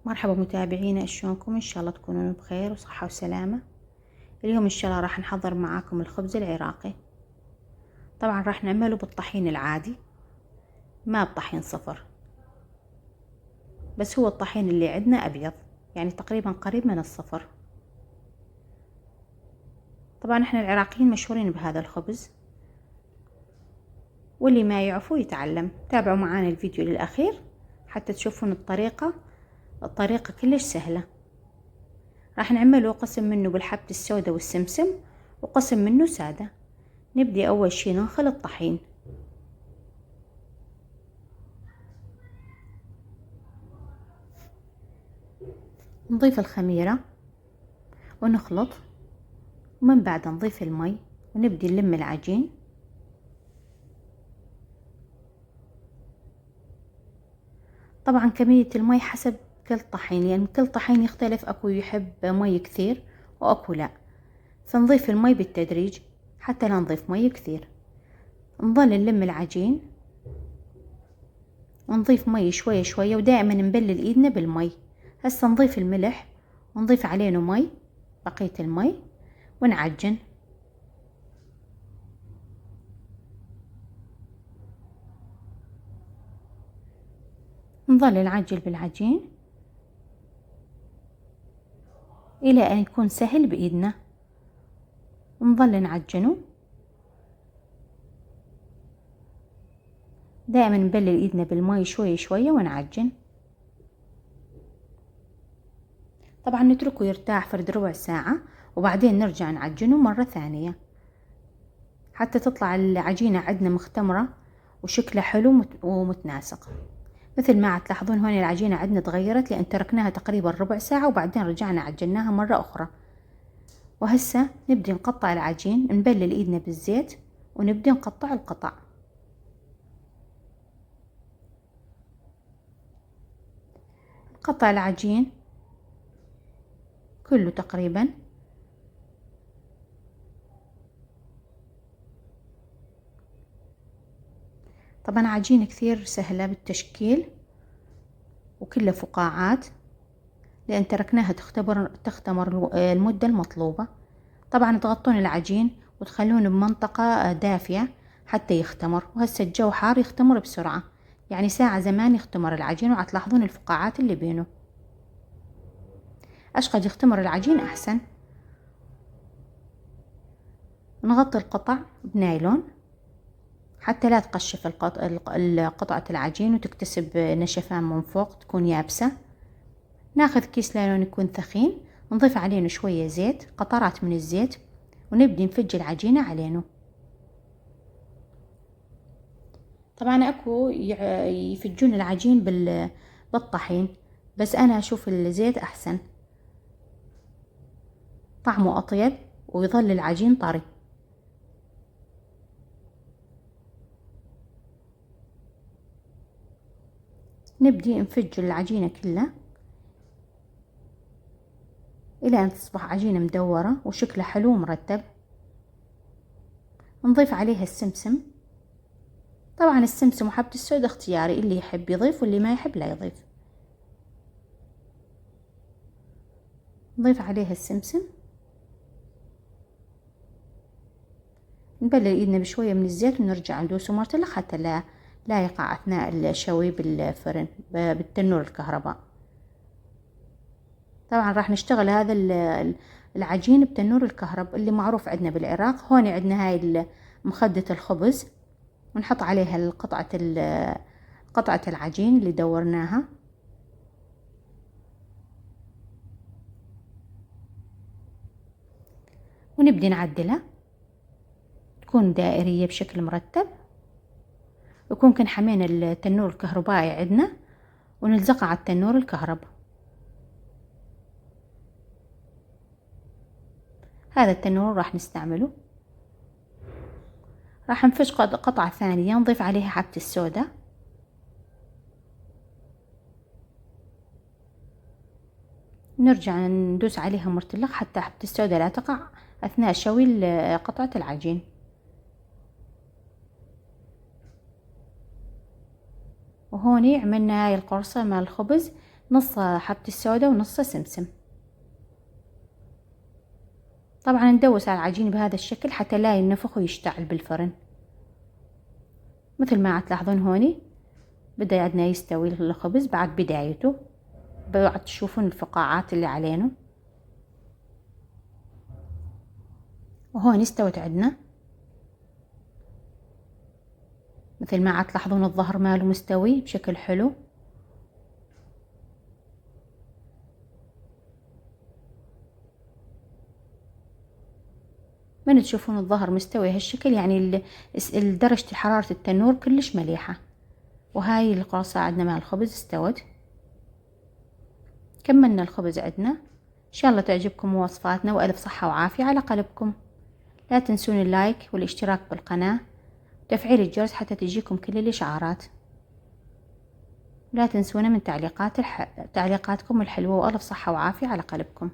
مرحبا متابعينا، شلونكم؟ ان شاء الله تكونون بخير وصحة وسلامة. اليوم ان شاء الله راح نحضر معاكم الخبز العراقي. طبعا راح نعمله بالطحين العادي، ما بطحين صفر، بس هو الطحين اللي عندنا ابيض، يعني تقريبا قريب من الصفر. طبعا احنا العراقيين مشهورين بهذا الخبز، واللي ما يعرفوا يتعلم. تابعوا معانا الفيديو للاخير حتى تشوفون الطريقة كلش سهلة. راح نعمله قسم منه بالحبة السوداء والسمسم، وقسم منه سادة. نبدي اول شي ننخل الطحين. نضيف الخميرة ونخلط، ومن بعد نضيف المي ونبدي نلم العجين. طبعا كمية المي حسب كل طحين، يعني كل طحين يختلف، اكو يحب مي كثير واكو لا، فنضيف المي بالتدريج حتى لا نضيف مي كثير. نظل نلم العجين ونضيف مي شوية شوية، ودائما نبلل ايدنا بالمي. هسه نضيف الملح ونضيف علينا مي، بقية المي، ونعجن. نظل نعجل بالعجين الى ان يكون سهل بايدنا، ونظل نعجنه. دائما نبلل ايدنا بالمي شوية شوية ونعجن. طبعا نتركه يرتاح فرد ربع ساعة، وبعدين نرجع نعجنه مرة ثانية حتى تطلع العجينة عندنا مختمرة وشكلها حلو ومتناسق. مثل ما تلاحظون هون العجينة عندنا تغيرت، لأن تركناها تقريبا ربع ساعة وبعدين رجعنا عجناها مرة أخرى. وهسه نبدي نقطع العجين، نبلل ايدنا بالزيت ونبدي نقطع القطع. نقطع العجين كله تقريبا. طبعا عجينة كثير سهلة بالتشكيل وكلها فقاعات، لأن تركناها تختمر المدة المطلوبة. طبعا تغطون العجين وتخلونه بمنطقة دافية حتى يختمر. وهسه الجو حار يختمر بسرعة، يعني ساعة زمان يختمر العجين، وعتلاحظون الفقاعات اللي بينه. أشقد يختمر العجين أحسن. نغطي القطع بنايلون حتى لا تقشف قطعة العجين وتكتسب نشفان من فوق، تكون يابسة. ناخذ كيس نايلون يكون ثخين، نضيف علينه شوية زيت، قطرات من الزيت، ونبدي نفج العجينة علينه. طبعا اكو يفجون العجين بالطحين، بس انا اشوف الزيت احسن، طعمه اطيب ويظل العجين طري. نبدي نفج العجينة كلها الى ان تصبح عجينة مدورة وشكلها حلو ومرتب. نضيف عليها السمسم. طبعا السمسم وحبة السوداء اختياري، اللي يحب يضيف واللي ما يحب لا يضيف. نضيف عليها السمسم، نبلل ايدنا بشوية من الزيت ونرجع ندوسه مرتلخ حتى لا يقع اثناء الشوي بالفرن بالتنور الكهرباء. طبعا راح نشتغل هذا العجين بتنور الكهرب اللي معروف عندنا بالعراق. هون عندنا هاي مخدة الخبز، ونحط عليها قطعة العجين اللي دورناها، ونبدي نعدلها تكون دائرية بشكل مرتب. يكون كن حمينا التنور الكهربائي عندنا ونلزقها على التنور الكهرب. هذا التنور راح نستعمله. راح نفش قطعة ثانية، نضيف عليها حبة السوداء، نرجع ندوس عليها مرتلخ حتى حبة السوداء لا تقع أثناء شوي قطعة العجين. وهوني عملنا هاي القرصة مال الخبز نص حبة السوداء ونص سمسم. طبعا ندوس على العجين بهذا الشكل حتى لا ينفخ ويشتعل بالفرن. مثل ما تلاحظون هوني بدأ عندنا يستوي الخبز بعد بدايته، بعد تشوفون الفقاعات اللي علينه. وهون استوت عندنا مثل ما تلاحظون الظهر ماله مستوي بشكل حلو. من تشوفون الظهر مستوي هالشكل يعني درجة حرارة التنور كلش مليحة. وهاي القرصة عندنا مع الخبز استوت. كملنا الخبز عندنا. إن شاء الله تعجبكم وصفاتنا وألف صحة وعافية على قلبكم. لا تنسون اللايك والاشتراك بالقناة وتفعيل الجرس حتى تجيكم كل الإشعارات. لا تنسونا من تعليقاتكم الحلوة وألف صحة وعافية على قلبكم.